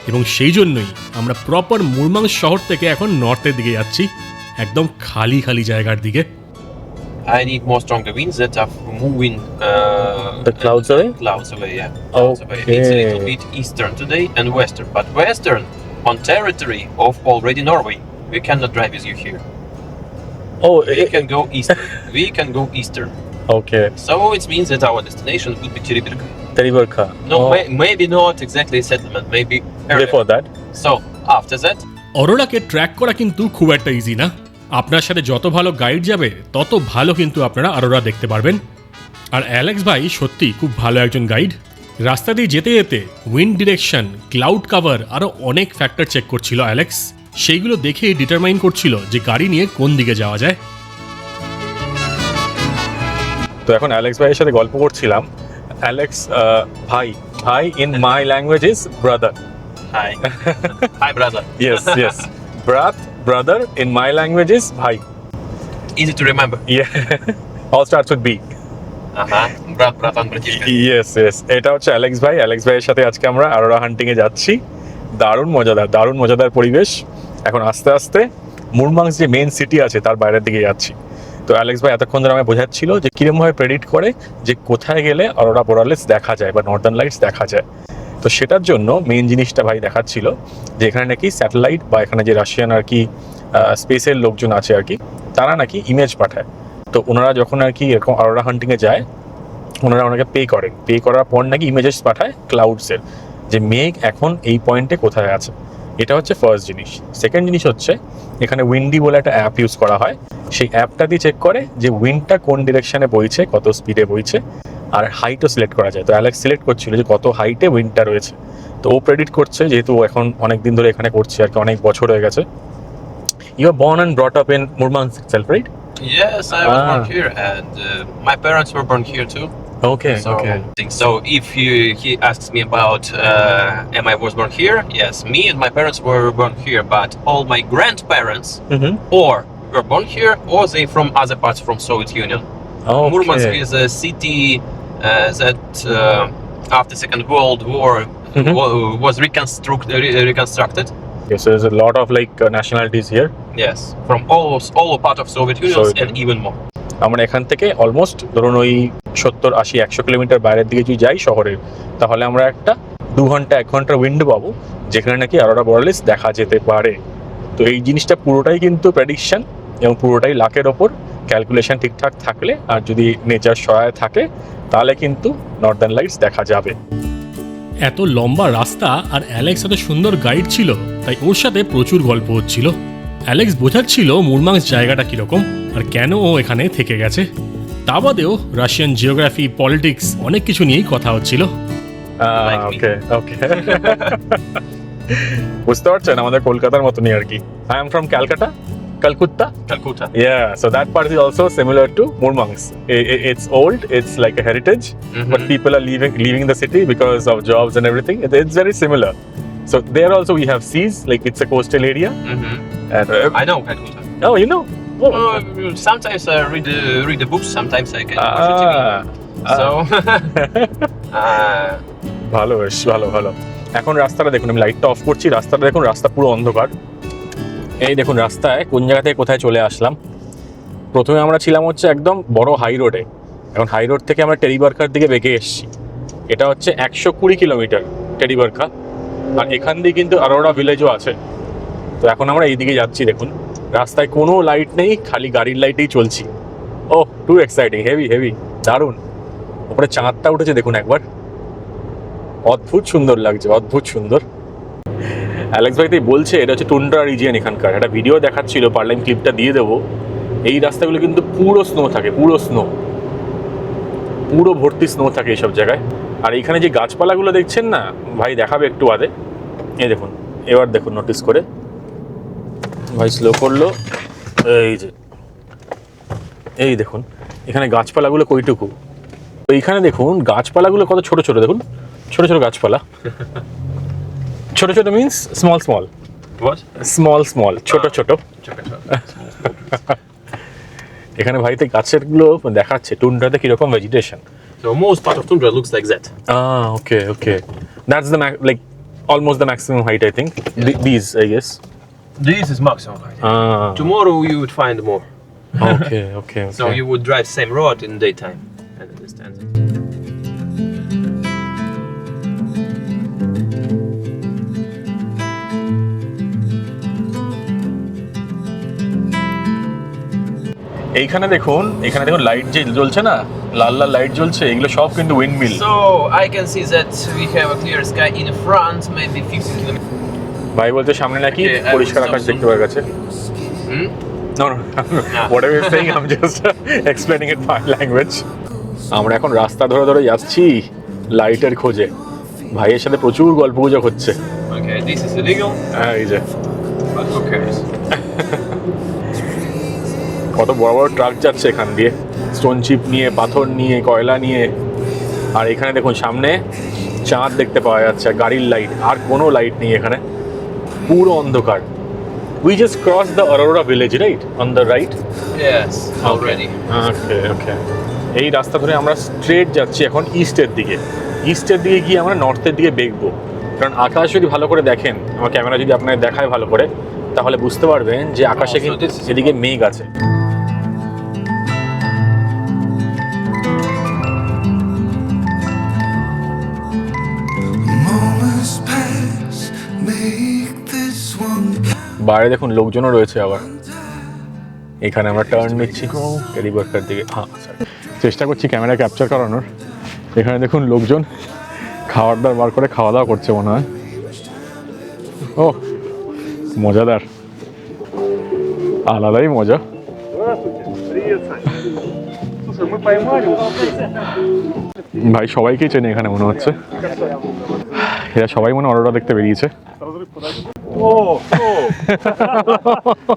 এবং সেই জন্যই আমরা প্রপার মুরমাংস শহর থেকে এখন নর্থের দিকে যাচ্ছি। একদম খালি খালি জায়গার দিকে। I need more stronger winds that are moving The clouds away? Clouds away, yeah. Clouds away. It's a little bit eastern today and western, but western on territory of already Norway. We cannot drive with you here. Oh, We can go eastern. We can go eastern. okay. So it means that our destination would be Tiribirka. Teribarka. No, maybe not exactly settlement. Maybe earlier. Before that. So after that, অরোরাকে track করা কিন্তু খুব একটা easy না। আপনার সাথে যত ভালো গাইড যাবে তত ভালো কিন্তু আপনারা অরোরা দেখতে পারবেন। আর অ্যালেক্স ভাই সত্যি খুব ভালো একজন গাইড। রাস্তা দিয়ে যেতে যেতে উইন্ড ডিরেকশন, ক্লাউড কাভার আরও অনেক ফ্যাক্টর চেক করছিল অ্যালেক্স। সেইগুলো দেখেই ডিটারমাইন করছিল যে গাড়ি নিয়ে কোন দিকে যাওয়া যায়। তো এখন অ্যালেক্স ভাইয়ের সাথে গল্প করছিলাম। অ্যালেক্স ভাই, ভাই in my language his brother. hi, hi brother. Yes, yes. Brother in my language is bhai. Easy to remember. Yeah. All starts with B. Bratan, bratishka. Yes, yes. এটা হচ্ছে অ্যালেক্স ভাই। Alex ভাইয়ের সাথে আজকে আমরা অরোরা হান্টিং এ যাচ্ছি। দারুণ মজাদার পরিবেশ। এখন আস্তে আস্তে মুরমাংস যে মেইন সিটি আছে তার বাইরের দিকে যাচ্ছি। তো অ্যালেক্স ভাই এতক্ষণ ধরে আমায় বোঝাচ্ছিল যে কিরমভাবে প্রেডিক্ট করে যে কোথায় গেলে অরোরা বোরালিস দেখা যায় বা নর্দার্ন লাইটস দেখা যায়। তো সেটার জন্য মেইন জিনিসটা ভাই দেখাচ্ছিল যে এখানে নাকি স্যাটেলাইট বা এখানে যে রাশিয়ান আর কি স্পেসের লোকজন আছে আর কি, তারা নাকি ইমেজ পাঠায়। তো ওনারা যখন আর কি এরকম অরোরা হান্টিংয়ে যায়, ওনারা ওনাকে পে করার পর নাকি ইমেজেস পাঠায় ক্লাউডসের, যে মেঘ এখন এই পয়েন্টে কোথায় আছে। এটা হচ্ছে ফার্স্ট জিনিস। সেকেন্ড জিনিস হচ্ছে এখানে উইন্ডি বলে একটা অ্যাপ ইউজ করা হয়। সেই অ্যাপটা দিয়ে চেক করে যে উইন্ডটা কোন ডিরেকশনে বইছে, কত স্পিডে বইছে, আর হাইটও সিলেক্ট করা যায়। তো অ্যালেক্স সিলেক্ট করছিল যে কত হাইটে উইন্ডটা রয়েছে। তো ও প্রেডিক্ট করছে, যেহেতু এখন অনেক দিন ধরে এখানে করছে আর কি, অনেক বছর হয়ে গেছে। You are born and brought up in Murmansk itself, right? Yes, I was born here, and my parents were born here too. Okay, So, okay. so if he asks me about am I was born here? Yes, me and my parents were born here, but all my grandparents or were born here or they from other parts from Soviet Union. Okay. Murmansk is a city that after Second World War was reconstructed. Yes, so there's a lot of like nationalities here. Yes, from all part of Soviet Union and even more. আমরা এখান থেকে almost ধরুন ওই 70-80-100 kilometre বাইরের দিকে যদি যাই শহরের, তাহলে আমরা একটা 2 ঘন্টা 1 ঘন্টার উইন্ডো পাবো যেখানে নাকি অরোরা বোরালিস দেখা যেতে পারে। তো এই জিনিসটা পুরোটাই কিন্তু প্রেডিকশন এবং পুরোটাই লাকের ওপর, ক্যালকুলেশন ঠিকঠাক থাকলে আর যদি নেচার সহায় থাকে তাহলে কিন্তু নর্দার্ন লাইটস দেখা যাবে। এত লম্বা রাস্তা আর অ্যালেক্স এত সুন্দর গাইড ছিল, তাই ওর সাথে প্রচুর গল্প হচ্ছিল। অ্যালেক্স বোঝাচ্ছিল মুরমাংস জায়গাটা কীরকম আর কেন ও এখানে থেকে গেছে। তা বাদেও রাশিয়ান জিওগ্রাফি, পলিটিক্স অনেক কিছু নিয়েই কথা হচ্ছিল। Like me. ওকে ওকে বুঝতে পারছেন আমাদের কলকাতার মতনই আর কি। I am from Calcutta, Calcutta. Calcutta. Yeah, so that part is also similar to Murmansk. It's old, it's like a heritage, but people are leaving the city because of jobs and everything. It's very similar. So there also we have seas, like it's a coastal area. And, I know Calcutta. oh, you know? Oh, Sometimes I read the books, sometimes I can watch the TV. So, ভালো বেশ ভালো। এখন রাস্তাটা দেখুন, আমি লাইটটা of করছি, রাস্তাটা দেখুন, রাস্তা পুরো অন্ধকার। এই দেখুন রাস্তায় কোন জায়গা থেকে কোথায় চলে আসলাম। প্রথমে আমরা ছিলাম হচ্ছে একদম বড় হাই রোডে, এখন হাই রোড থেকে আমরা টেরিবার্কার দিকে বেঁকে এসেছি। এটা হচ্ছে 120 কিলোমিটার টেরিবার্কা, আর এখান দিয়ে কিন্তু অরোরা ভিলেজও আছে। তো এখন আমরা এইদিকে যাচ্ছি। দেখুন রাস্তায় কোনো লাইট নেই, খালি গাড়ির লাইটেই চলছি। ওহ, টু এক্সাইটিং, হেভি দারুণ। ওপরে চাঁদটা উঠেছে দেখুন একবার, অদ্ভুত সুন্দর লাগছে, অদ্ভুত সুন্দর। অ্যালেক্স ভাই তাই বলছে এটা হচ্ছে টুন্ড্রা রিজিয়ন এখানকার। একটা ভিডিও দেখাচ্ছিল, পারলে আমি ক্লিপটা দিয়ে দেবো। এই রাস্তাগুলো কিন্তু পুরো স্নো থাকে, পুরো ভর্তি স্নো থাকে এইসব জায়গায়। আর এইখানে যে গাছপালাগুলো দেখছেন না ভাই, দেখাবে একটু বাদে। এই দেখুন, এবার দেখুন নোটিস করে, ভাই স্লো করলো, এই দেখুন এখানে গাছপালাগুলো কইটুকু। তো এইখানে দেখুন গাছপালাগুলো কত ছোট ছোট, দেখুন ছোট ছোট গাছপালা। ছোট ছোট মিন্স স্মল what? স্মল ছোট। এখানে ভাই তো গাছের গুলো দেখাচ্ছে টুন্ড্রাতে কিরকম vegetation. So most part of tundra looks like that. Okay. That's the like almost the maximum height, I think. These, I guess. This is maximum height. Tomorrow you would find more. Okay okay So you would drive same road in daytime. I understand. এইখানে দেখুন light যে জ্বলছে না, লাল লাল light জ্বলছে, এগুলো সব কিন্তু windmill. So I can see that we have a clear sky in front, maybe 50 kilometers. ভাই বলছে সামনে নাকি Okay, I পরিষ্কার will আকাশ zoom দেখতে পাওয়া গেছে। Hmm? No, whatever you're saying, I'm just explaining it by language. আমরা এখন রাস্তা ধরে ধরে যাচ্ছি লাইটের খোঁজে। ভাইয়ের সাথে প্রচুর গল্প গুজব হচ্ছে। Okay, this is illegal, হ্যাঁ এই যে but who cares? কত বড় বড় ট্রাক যাচ্ছে এখান দিয়ে, স্টোন চিপ নিয়ে, পাথর নিয়ে, কয়লা নিয়ে। আর এখানে দেখুন সামনে চাঁদ দেখতে পাওয়া যাচ্ছে, আর গাড়ির লাইট, আর কোনো লাইট নেই এখানে, পুরো অন্ধকার। We just crossed the Aurora village, right? On the right? Yes, already. ওকে ওকে। এই রাস্তা ধরে আমরা স্ট্রেট যাচ্ছি এখন ইস্টের দিকে। ইস্টের দিকে গিয়ে আমরা নর্থের দিকে বেঁকবো, কারণ আকাশ যদি ভালো করে দেখেন, আমার ক্যামেরা যদি আপনাকে দেখায় ভালো করে, তাহলে বুঝতে পারবেন যে আকাশে কিন্তু এদিকে মেঘ আছে। Moments pass, make this one. বাইরে দেখুন লোকজনও রয়েছে আবার। এখানে আমরা টার্ন নিচ্ছি টেডি বার্কার দিকে। হ্যাঁ চেষ্টা করছি ক্যামেরা ক্যাপচার করানোর। এখানে দেখুন লোকজন খাবার দাবার বার করে খাওয়া দাওয়া করছে মনে হয়। ও মজাদার, আলাদাই মজা। ভাই সবাইকেই চেনে এখানে মনে হচ্ছে, এরা সবাই মনে অরোরা দেখতে বেরিয়েছে।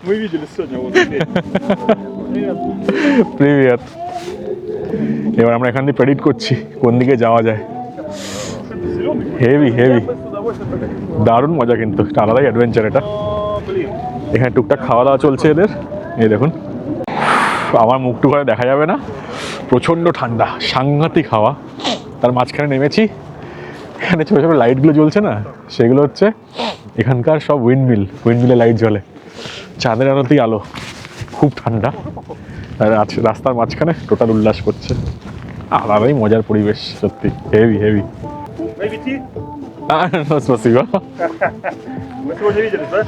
Мы видели сегодня вот প্রিভিয়াত। এবার আমরা এখান দিয়ে প্রেডিক্ট করছি কোন দিকে যাওয়া যায়। হেভি হেভি, দারুণ মজা, কিন্তু একটা আলাদাই অ্যাডভেঞ্চার এটা। এখানে টুকটাক খাওয়া দাওয়া চলছে এদের। এই দেখুন, আমার মুখটু ঘরে দেখা যাবে না, প্রচণ্ড ঠান্ডা, সাংঘাতিক হাওয়া। তার মাঝখানে নেমেছি, এখানে ছোটো ছোটো লাইটগুলো জ্বলছে না, সেগুলো হচ্ছে এখানকার সব উইন্ডমিলে লাইট জ্বলে, চাঁদের আলোতেই আলো, খুব ঠান্ডা। আর রাস্তার মাঝখানে টোটাল উল্লাস করছে, আলাদাই মজার পরিবেশ, সত্যি heavy heavy. Maybe tea? Спасибо. Мы сегодня виделись, да?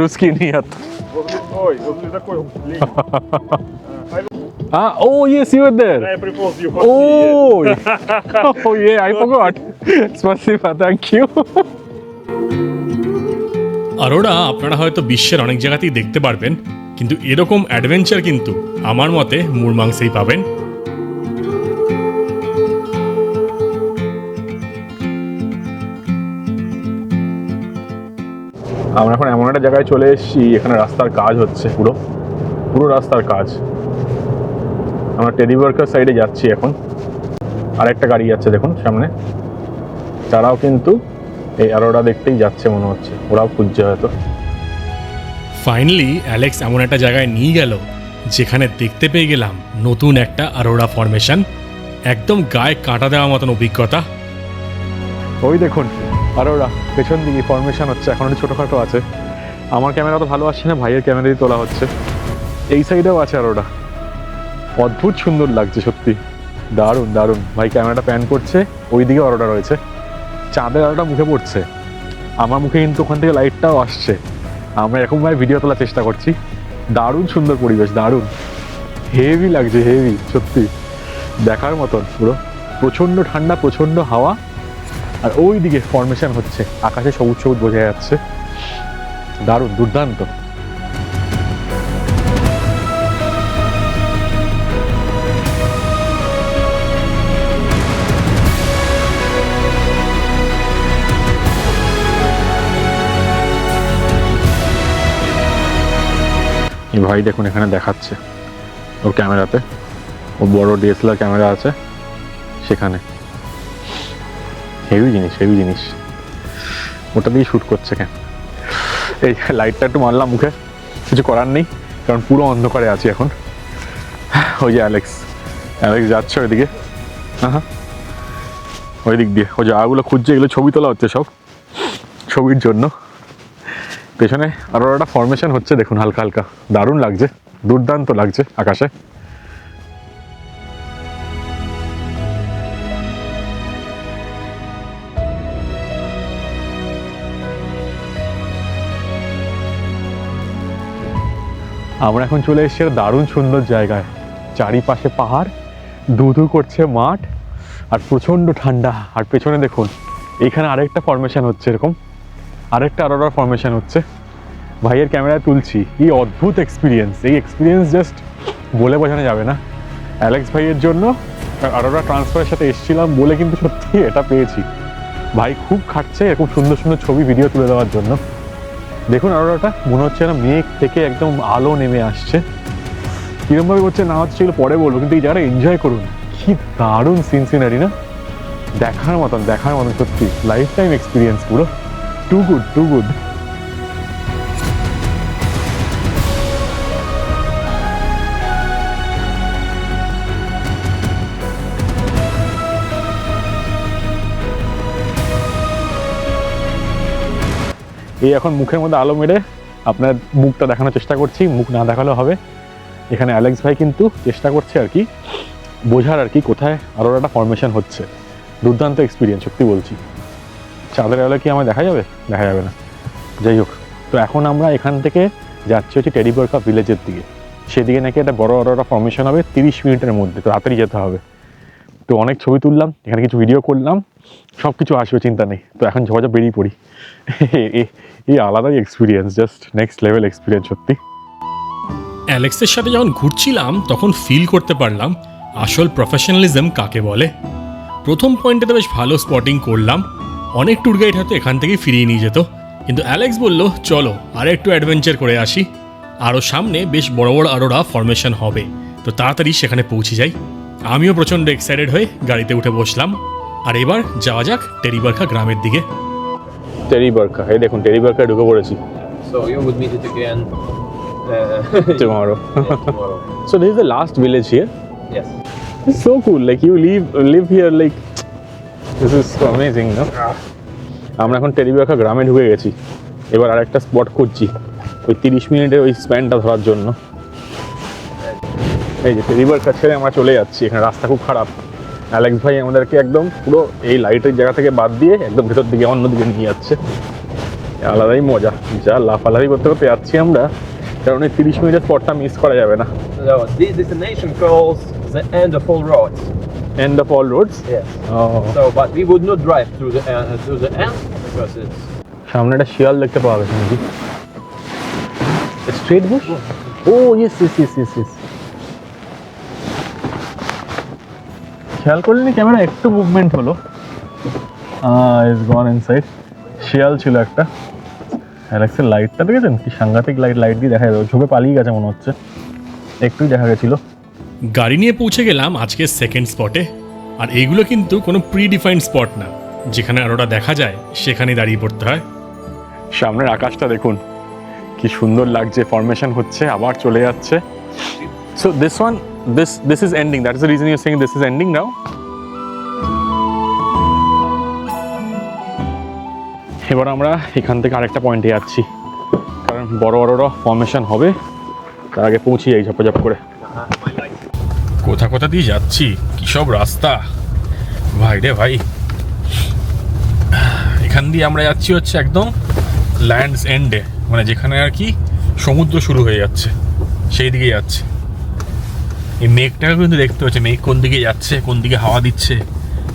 Русский нет. Ой, возле такой линии. Oh yes, you were there. I proposed you for Oh, oh yeah, I forgot. Спасибо, thank you. Arora আপনারা হয়তো বিশ্বের অনেক জায়গাতেই দেখতে পারবেন, কিন্তু এরকম অ্যাডভেঞ্চার কিন্তু আমার মতে মুরমাংসেই পাবেন। আমরা এখন এমন একটা জায়গায় চলে এসেছি, এখানে রাস্তার কাজ হচ্ছে, পুরো রাস্তার কাজ। আমরা টেডি বার্কার সাইডে যাচ্ছি এখন। আর একটা গাড়ি যাচ্ছে দেখুন সামনে, তারাও কিন্তু এই আরোরা দেখতেই যাচ্ছে মনে হচ্ছে, ওরাও খুঁজছে হয়তো। ফাইনালি অ্যালেক্স এমন একটা জায়গায় নিয়ে গেল যেখানে দেখতে পেয়ে গেলাম নতুন একটা আরোরা ফরমেশন, একদম গায়ে কাঁটা দেওয়ার মতন অভিজ্ঞতা। ওই দেখুন আরোরা পেছন দিকে ফরমেশন হচ্ছে, এখন একটু ছোটোখাটো আছে। আমার ক্যামেরা তো ভালো আসছে না, ভাইয়ের ক্যামেরা দিয়ে তোলা হচ্ছে। এই সাইডেও আছে আরোরা, অদ্ভুত সুন্দর লাগছে সত্যি, দারুণ দারুণ। ভাই ক্যামেরাটা প্যান করছে, ওই দিকে আরোরা রয়েছে, চাঁদের আলোটা মুখে পড়ছে, আমার মুখে কিন্তু ওখান থেকে লাইটটাও আসছে। আমরা এরকমভাবে ভিডিও তোলার চেষ্টা করছি, দারুণ সুন্দর পরিবেশ, দারুণ হেভি লাগছে, হেভি সত্যি দেখার মতন। পুরো প্রচণ্ড ঠান্ডা, প্রচণ্ড হাওয়া, আর ওই দিকে ফরমেশন হচ্ছে, আকাশে সবুজ সবুজ বোঝা যাচ্ছে, দারুণ দুর্দান্ত। ভাই দেখুন এখানে দেখাচ্ছে ওর ক্যামেরাতে, ও বড় ডিএসএলআর ক্যামেরা আছে সেখানে। হেভি জিনিস, হেভি জিনিস, ওটা দিয়ে শ্যুট করছে। কেন এই লাইটটা একটু মারলাম মুখে, কিছু করার নেই, কারণ পুরো অন্ধকারে আছি এখন। ওই যে অ্যালেক্স যাচ্ছে ওইদিকে, হ্যাঁ ওই দিক দিয়ে, ওই জায়গাগুলো খুঁজছে, এগুলো ছবি তোলা হচ্ছে সব, ছবির জন্য। পেছনে আরও একটা ফরমেশন হচ্ছে দেখুন, হালকা হালকা, দারুণ লাগছে, দুর্দান্ত লাগছে আকাশে। আমরা এখন চলে এসেছি একটা দারুণ সুন্দর জায়গায়, চারিপাশে পাহাড়, ধু ধু করছে মাঠ, আর প্রচণ্ড ঠান্ডা। আর পেছনে দেখুন এইখানে আরেকটা ফরমেশন হচ্ছে, এরকম আরেকটা আরোরা ফরমেশন হচ্ছে। ভাইয়ের ক্যামেরায় তুলছি, এই অদ্ভুত এক্সপিরিয়েন্স, এই এক্সপিরিয়েন্স জাস্ট বলে বোঝানো যাবে না। অ্যালেক্স ভাইয়ের জন্য আরোরা ট্রান্সফারের সাথে এসেছিলাম বলে কিন্তু সত্যি এটা পেয়েছি। ভাই খুব খাটছে এরকম সুন্দর সুন্দর ছবি ভিডিও তুলে দেওয়ার জন্য। দেখুন আরোরাটা মনে হচ্ছে না মেঘ থেকে একদম আলো নেমে আসছে, কিরমভাবে হচ্ছে না হচ্ছে এগুলো পরে বলবো, কিন্তু এই জায়গাটা এনজয় করুন। কি দারুণ সিনসিনারি না, দেখার মতন সত্যি, লাইফ টাইম এক্সপিরিয়েন্স পুরো, টু গুড টু গুড। এই এখন মুখের মধ্যে আলো মেরে আপনার মুখটা দেখানোর চেষ্টা করছি, মুখ না দেখালেও হবে। এখানে অ্যালেক্স ভাই কিন্তু চেষ্টা করছে আর কি বোঝার আর কি কোথায় আরও একটা ফরমেশন হচ্ছে। দুর্দান্ত এক্সপিরিয়েন্স সত্যি বলছি। চাঁদের আলো কি আমায় দেখা যাবে? দেখা যাবে না। যাই হোক, তো এখন আমরা এখান থেকে যাচ্ছি হচ্ছে টেডি বার্কা ভিলেজের দিকে। সেদিকে নাকি একটা বড় আরোরা ফরমেশন হবে 30 মিনিটের মধ্যে, তো তাড়াতাড়ি যেতে হবে। তো অনেক ছবি তুললাম, এখানে কিছু ভিডিও করলাম, সব কিছু আসবে, চিন্তা নেই। তো এখন ঝপঝপ বেরিয়ে পড়ি। এই আলাদাই experience, just next level experience সত্যি। অ্যালেক্সের সাথে যখন ঘুরছিলাম তখন ফিল করতে পারলাম আসল প্রফেশনালিজম কাকে বলে। প্রথম পয়েন্টেতে বেশ ভালো স্পটিং করলাম, অনেক ট্যুর গাইড হয়তো এখান থেকেই ফিরিয়ে নিয়ে যেত, কিন্তু অ্যালেক্স বলল চলো আর একটু অ্যাডভেঞ্চার করে আসি, আরও সামনে বেশ বড় বড় আরোরা ফরমেশন হবে, তো তাড়াতাড়ি সেখানে পৌঁছে যাই। আমিও প্রচণ্ড এক্সাইটেড হয়ে গাড়িতে উঠে বসলাম, আর এবার যাওয়া যাক টেডি বার্কা গ্রামের দিকে। টেডি বার্কা, এই দেখুন টেডি বার্কায় ঢুকে পড়েছি। So you would meet it again tomorrow. tomorrow. So this is the last village here. Yes. It's so cool, like you live here, like this is so amazing, no? আমরা এখন teddy Barca গ্রামে ঢুকে গেছি, এবার আরেকটা spot খুঁজছি ওই 30 মিনিটের ওই স্প্যানটা ধরার জন্য। এই যে টেডি বার্কা ছেড়ে আমরা চলে যাচ্ছি, এখানে রাস্তা খুব খারাপ। অ্যালেক্স ভাই আমাদেরকে একদম পুরো এই লাইটের জায়গা থেকে বাদ দিয়ে একদম ভেতর দিকে অন্যদিকে নিয়ে যাচ্ছে, আলাদাই মজা। যা লাফালাফি করতে করতে যাচ্ছি আমরা, কারণ এই 30 মিনিটের স্পটটা মিস করা যাবে না। So this destination calls the end of all roads. End of all roads? Yes. Oh. So, but we would not drive to the end because it's সামনে একটা শিয়াল দেখতে পাওয়া গেছে নাকি? স্ট্রেট বুশ? ও yes yes yes yes yes. খেয়াল করলেন ক্যামেরা একটু মুভমেন্ট হলো, ইজ গন ইনসাইড। শিয়াল ছিল একটা। অ্যালেক্সের লাইটটা দেখেছেন কি সাংঘাতিক লাইট দিয়ে দেখা যাবে, ঝোপে পালিয়ে গেছে মনে হচ্ছে, একটুই দেখা গেছিল। গাড়ি নিয়ে পৌঁছে গেলাম আজকের সেকেন্ড স্পটে, আর এইগুলো কিন্তু কোনো প্রি ডিফাইন্ড স্পট না, যেখানে আরোরা দেখা যায় সেখানেই দাঁড়িয়ে পড়তে হয়। সামনের আকাশটা দেখুন কি সুন্দর লাগছে, ফরমেশন হচ্ছে আবার চলে যাচ্ছে। So this is ending, that is the reason you're saying this is ending now? এবার আমরা এখান থেকে আরেকটা পয়েন্টে যাচ্ছি, কারণ বড় ফরমেশন হবে, তার আগে পৌঁছে যাই ঝপঝপ করে। কোথা দিয়ে যাচ্ছি, কি সব রাস্তা ভাই রে ভাই। এখান দিয়ে আমরা যাচ্ছি হচ্ছে একদম ল্যান্ডস এন্ডে, মানে যেখানে আর কি সমুদ্র শুরু হয়ে যাচ্ছে সেই দিকে যাচ্ছে। এই মেঘটাকে কিন্তু দেখতে পাচ্ছি, মেঘ কোন দিকে যাচ্ছে, কোন দিকে হাওয়া দিচ্ছে,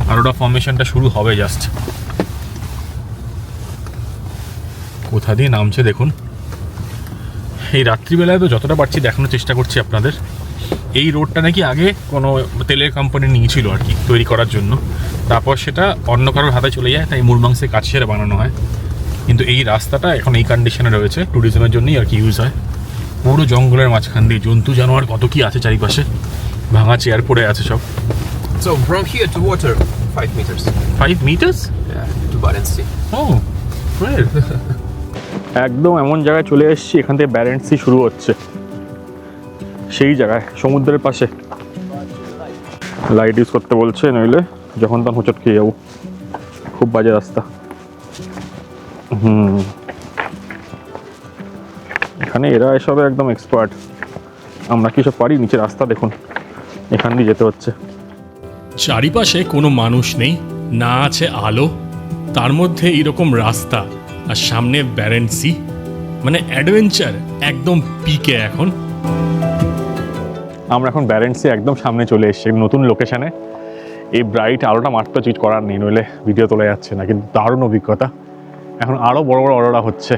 আর ওটা ফর্মেশনটা শুরু হবে জাস্ট। কোথা দিয়ে নামছে দেখুন। এই রাত্রিবেলায় তো যতটা পারছি দেখানোর চেষ্টা করছি আপনাদের। এই রোডটা নাকি আগে কোনো তেলের কোম্পানি নিয়েছিল আর কি তৈরি করার জন্য, তারপর সেটা অন্য কারোর হাতে চলে যায়, তাই মুরমাংসে কাজ সেরে বানানো হয়। কিন্তু এই রাস্তাটা এখন এই কন্ডিশনে রয়েছে, ট্যুরিজমের জন্যই আর কি ইউজ হয়। পুরো জঙ্গলের মাঝখান দিয়ে জন্তু জানোয়ার কত কি আছে চারিপাশে, ভাঙা চেয়ার পড়ে আছে সব। so from here to water 5 meters. 5 meters? Yeah, to Barents Sea. Oh, great. একদম এমন জায়গায় চলে এসেছি, এখান থেকে ব্যারেন্টস সি শুরু হচ্ছে, সেই জায়গায় সমুদ্রের পাশে। লাইট ইউজ করতে বলছে, নইলে যখন তখন হোঁচট খেয়ে যাবো, খুব বাজে রাস্তা। এখানে এরা এসবে একদম এক্সপার্ট, আমরা কি সব পারি? নিচে রাস্তা দেখুন, এখান দিয়ে যেতে হচ্ছে। চারিপাশে কোনো মানুষ নেই, না আছে আলো, তার মধ্যে এরকম রাস্তা আর সামনে ব্যারেন্ট সি, মানে অ্যাডভেঞ্চার একদম পিকে এখন। আমরা এখন ব্যারেন্টসে একদম সামনে চলে এসেছি, নতুন লোকেশানে। এই ব্রাইট আলোটা মারতে চিট করার নেই, নইলে ভিডিও তোলা যাচ্ছে না, কিন্তু দারুণ অভিজ্ঞতা। এখন আরও বড় বড় অরোরা হচ্ছে,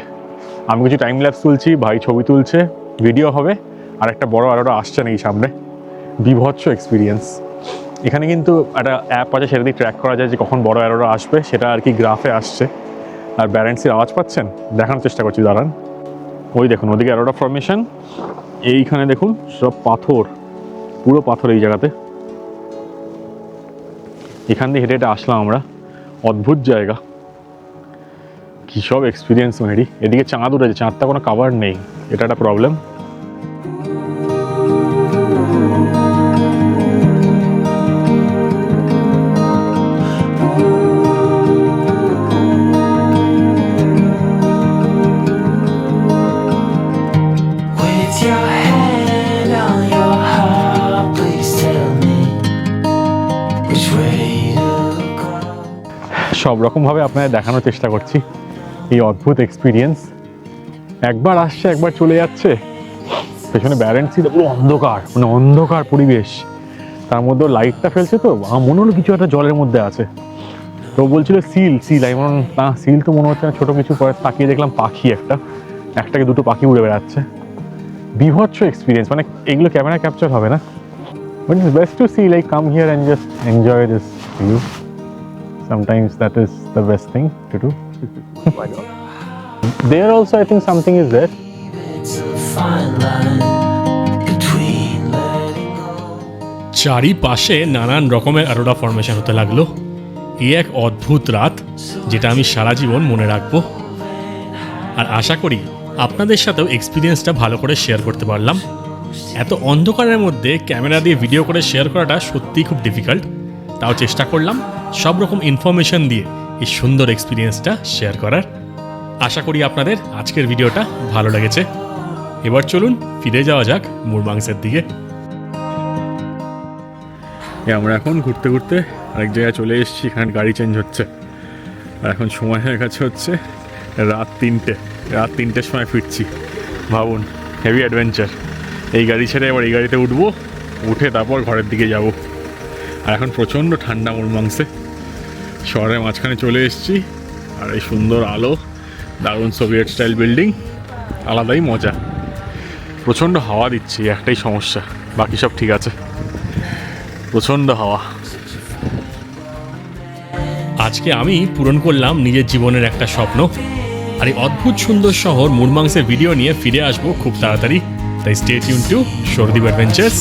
আমি কিছু টাইম ল্যাপস তুলছি, ভাই ছবি তুলছে, ভিডিও হবে, আর একটা বড় অরোরা আসছে না এই সামনে। বিভৎস এক্সপিরিয়েন্স। এখানে কিন্তু একটা অ্যাপ আছে, সেটা দিয়ে ট্র্যাক করা যায় যে কখন বড় অ্যারোরা আসবে, সেটা আর কি গ্রাফে আসছে। আর ব্যারেন্টসের আওয়াজ পাচ্ছেন? দেখানোর চেষ্টা করছি, দাঁড়ান। ওই দেখুন ওদিকে অ্যারোরা ফরমেশন, এইখানে দেখুন সব পাথর, পুরো পাথর এই জায়গাতে। এখান দিয়ে হেঁটে হেঁটে আসলাম আমরা, অদ্ভুত জায়গা, কী সব এক্সপিরিয়েন্স মেরি। এদিকে চাঁদ উঠেছে, চাঁদটা কোনো কাভার নেই, এটা একটা problem. With your hand on your heart, please tell me which way to go. সব রকমভাবে আপনাদের দেখানোর চেষ্টা করছি এই অদ্ভুত এক্সপিরিয়েন্স। একবার আসছে একবার চলে যাচ্ছে। পেছনে ব্যারেন্টসি পুরো অন্ধকার, মানে অন্ধকার পরিবেশ, তার মধ্যে লাইটটা ফেলছে, তো আমার মনে হলো কিছু একটা জলের মধ্যে আছে। তো বলছিল সিল সিল, আমি মনে না সিল তো মনে হচ্ছে না, ছোটো কিছু। পরে তাকিয়ে দেখলাম পাখি, একটাকে দুটো পাখি উড়ে বেড়াচ্ছে। বিভৎস এক্সপিরিয়েন্স, মানে এগুলো ক্যামেরা ক্যাপচার হবে না, but it's best to see, like come here and just enjoy this view. Sometimes that is the best thing to do. There also I think something is there. It's a fine line between letting go. চারিপাশে নানান রকমের Aurora formation হতে লাগলো। এই এক অদ্ভুত রাত, যেটা আমি সারা জীবন মনে রাখবো। আর আশা করি আপনাদের সাথেও এক্সপিরিয়েন্সটা ভালো করে শেয়ার করতে পারলাম। এত অন্ধকারের মধ্যে ক্যামেরা দিয়ে ভিডিও করে শেয়ার করাটা সত্যিই খুব ডিফিকাল্ট, তাও চেষ্টা করলাম সব রকম ইনফরমেশন দিয়ে এই সুন্দর এক্সপিরিয়েন্সটা শেয়ার করার। আশা করি আপনাদের আজকের ভিডিওটা ভালো লেগেছে। এবার চলুন ফিরে যাওয়া যাক মুরমাংসের দিকে। আমরা এখন ঘুরতে ঘুরতে আরেক জায়গায় চলে এসেছি, এখানে গাড়ি চেঞ্জ হচ্ছে। আর এখন সময় হয়ে গেছে হচ্ছে রাত 3টে, রাত 3টের সময় ফিরছি। ভাবুন, হেভি অ্যাডভেঞ্চার। এই গাড়ি ছেড়ে এবার এই গাড়িতে উঠবো, উঠে তারপর ঘরের দিকে যাব। আর এখন প্রচণ্ড ঠান্ডা মুরমাংসে, শহরের মাঝখানে চলে এসেছি। আর এই সুন্দর আলো, দারুণ সোভিয়েট স্টাইল বিল্ডিং, আলাদাই মজা। প্রচণ্ড হাওয়া দিচ্ছি, একটাই সমস্যা, বাকি সব ঠিক আছে। প্রচণ্ড হাওয়া। আজকে আমি পূরণ করলাম নিজের জীবনের একটা স্বপ্ন। আর এই অদ্ভুত সুন্দর শহর মুরমাংসের ভিডিও নিয়ে ফিরে আসবো খুব তাড়াতাড়ি। তাই stay tune to Souradip adventures.